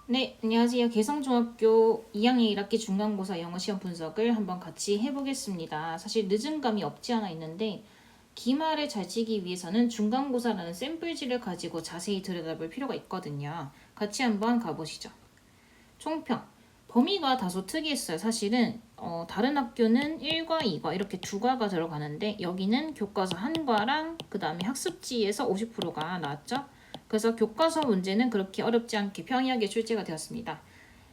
네, 안녕하세요. 개성중학교 2학년 1학기 중간고사 영어 시험 분석을 한번 같이 해보겠습니다. 사실 늦은 감이 없지 않아 있는데 기말을 잘 치기 위해서는 중간고사라는 샘플지를 가지고 자세히 들여다볼 필요가 있거든요. 같이 한번 가보시죠. 총평. 범위가 다소 특이했어요. 사실은 다른 학교는 1과 2과 이렇게 두 과가 들어가는데 여기는 교과서 한 과랑 그 다음에 학습지에서 50%가 나왔죠. 그래서 교과서 문제는 그렇게 어렵지 않게 평이하게 출제가 되었습니다.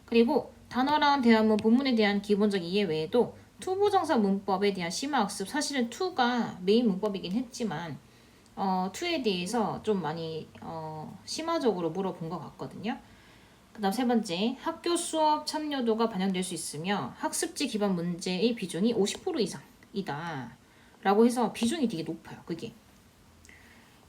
그리고 단어랑 대화문, 본문에 대한 기본적 이해 외에도 투부정사 문법에 대한 심화학습, 사실은 투가 메인 문법이긴 했지만 투에 대해서 좀 많이 심화적으로 물어본 것 같거든요. 그 다음 세 번째, 학교 수업 참여도가 반영될 수 있으며 학습지 기반 문제의 비중이 50% 이상이다 라고 해서 비중이 되게 높아요. 그게.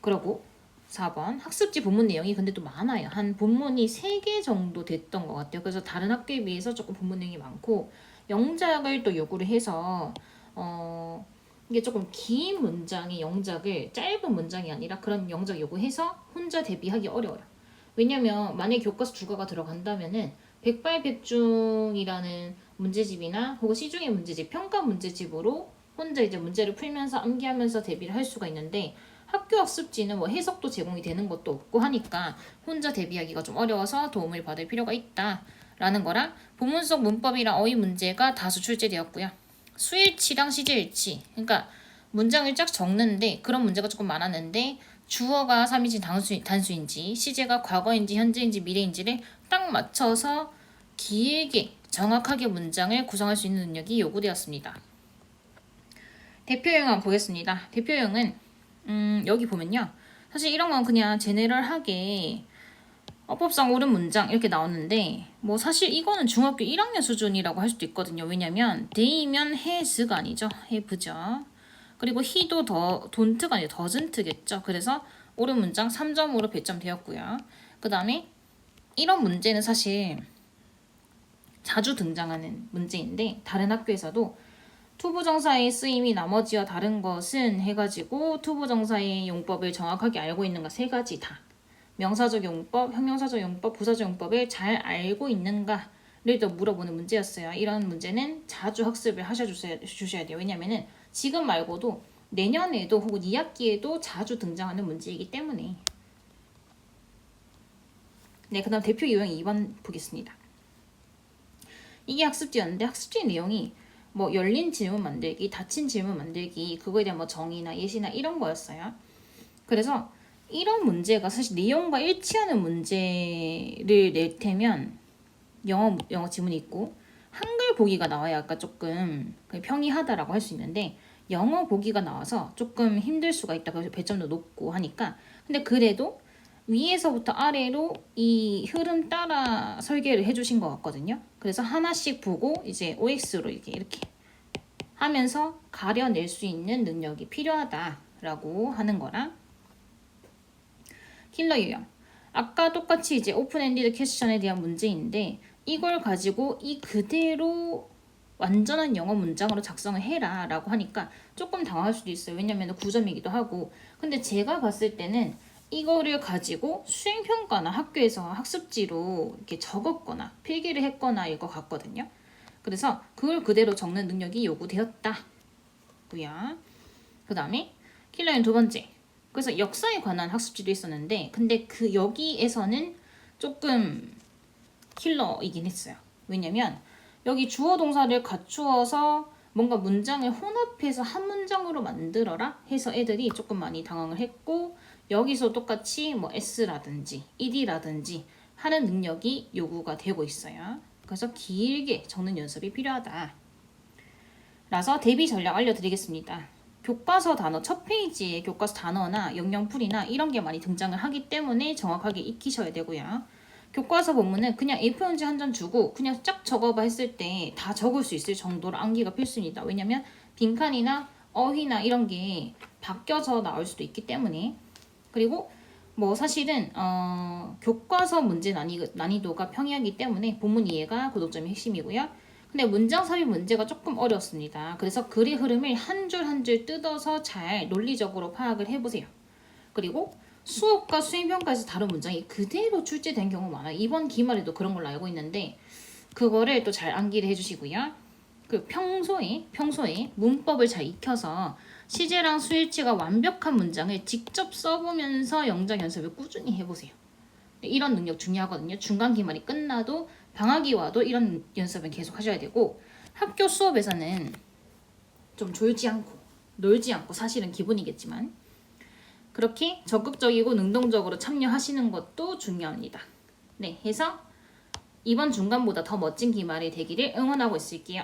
그리고 4번, 학습지 본문 내용이 근데 또 많아요. 한 본문이 3개 정도 됐던 것 같아요. 그래서 다른 학교에 비해서 조금 본문 내용이 많고 영작을 또 요구를 해서 이게 조금 긴 문장의 영작을 짧은 문장이 아니라 그런 영작 요구해서 혼자 대비하기 어려워요. 왜냐면 만약에 교과서 주가가 들어간다면은 백발백중이라는 문제집이나 혹은 시중의 문제집, 평가 문제집으로 혼자 이제 문제를 풀면서 암기하면서 대비를 할 수가 있는데 학교 학습지는 뭐 해석도 제공이 되는 것도 없고 하니까 혼자 대비하기가 좀 어려워서 도움을 받을 필요가 있다라는 거랑 본문 속 문법이랑 어휘 문제가 다수 출제되었고요. 수일치랑 시제일치, 그러니까 문장을 쫙 적는데 그런 문제가 조금 많았는데 주어가 3인칭 단수인지 시제가 과거인지 현재인지 미래인지를 딱 맞춰서 길게 정확하게 문장을 구성할 수 있는 능력이 요구되었습니다. 대표형 한번 보겠습니다. 대표형은 여기 보면요. 사실 이런 건 그냥 제네럴하게 어법상 옳은 문장 이렇게 나오는데 뭐 사실 이거는 중학교 1학년 수준이라고 할 수도 있거든요. 왜냐면 they면 has가 아니죠. have죠. 그리고 he도 don't가 아니라 doesn't겠죠. 그래서 옳은 문장 3점으로 배점되었고요. 그 다음에 이런 문제는 사실 자주 등장하는 문제인데 다른 학교에서도 투부정사의 쓰임이 나머지와 다른 것은 해가지고 투부정사의 용법을 정확하게 알고 있는가 세 가지 다. 명사적 용법, 형용사적 용법, 부사적 용법을 잘 알고 있는가를 또 물어보는 문제였어요. 이런 문제는 자주 학습을 주셔야 돼요. 왜냐면은 지금 말고도 내년에도 혹은 2학기에도 자주 등장하는 문제이기 때문에. 네, 그 다음 대표 유형 2번 보겠습니다. 이게 학습지였는데 학습지 내용이 뭐 열린 질문 만들기, 닫힌 질문 만들기, 그거에 대한 뭐 정의나 예시나 이런 거였어요. 그래서 이런 문제가 사실 내용과 일치하는 문제를 낼 테면 영어 지문이 있고 한글 보기가 나와야 아까 조금 평이하다라고 할 수 있는데 영어 보기가 나와서 조금 힘들 수가 있다. 그래서 배점도 높고 하니까 근데 그래도 위에서부터 아래로 이 흐름 따라 설계를 해주신 것 같거든요. 그래서 하나씩 보고 이제 OX로 이렇게 하면서 가려낼 수 있는 능력이 필요하다라고 하는 거랑 킬러 유형. 아까 똑같이 이제 오픈엔디드 퀘스천에 대한 문제인데 이걸 가지고 이 그대로 완전한 영어 문장으로 작성을 해라 라고 하니까 조금 당황할 수도 있어요. 왜냐면 9점이기도 하고. 근데 제가 봤을 때는 이거를 가지고 수행평가나 학교에서 학습지로 이렇게 적었거나 필기를 했거나 것 같거든요. 그래서 그걸 그대로 적는 능력이 요구되었다. 고요. 그 다음에 킬러인 두 번째. 그래서 역사에 관한 학습지도 있었는데 근데 그 여기에서는 조금 킬러이긴 했어요. 왜냐면 여기 주어 동사를 갖추어서 뭔가 문장을 혼합해서 한 문장으로 만들어라 해서 애들이 조금 많이 당황을 했고 여기서 똑같이 뭐 S라든지 ED라든지 하는 능력이 요구가 되고 있어요. 그래서 길게 적는 연습이 필요하다. 라서 대비 전략 알려드리겠습니다. 교과서 단어 첫 페이지에 교과서 단어나 영영풀이나 이런 게 많이 등장을 하기 때문에 정확하게 익히셔야 되고요. 교과서 본문은 그냥 A4용지 한 장 주고 그냥 쫙 적어봐 했을 때 다 적을 수 있을 정도로 암기가 필수입니다. 왜냐면 빈칸이나 어휘나 이런 게 바뀌어서 나올 수도 있기 때문에. 그리고 뭐 사실은 교과서 문제 난이도가 평이하기 때문에 본문 이해가 고독점이 핵심이고요. 근데 문장 삽입 문제가 조금 어렵습니다. 그래서 글의 흐름을 한 줄 한 줄 뜯어서 잘 논리적으로 파악을 해보세요. 그리고 수업과 수행평가에서 다른 문장이 그대로 출제된 경우가 많아요. 이번 기말에도 그런 걸로 알고 있는데 그거를 또 잘 암기를 해주시고요. 그 평소에 문법을 잘 익혀서 시제랑 수일치가 완벽한 문장을 직접 써보면서 영작 연습을 꾸준히 해보세요. 이런 능력 중요하거든요. 중간 기말이 끝나도 방학이 와도 이런 연습은 계속 하셔야 되고 학교 수업에서는 좀 졸지 않고 놀지 않고 사실은 기본이겠지만 그렇게 적극적이고 능동적으로 참여하시는 것도 중요합니다. 네, 해서 이번 중간보다 더 멋진 기말이 되기를 응원하고 있을게요.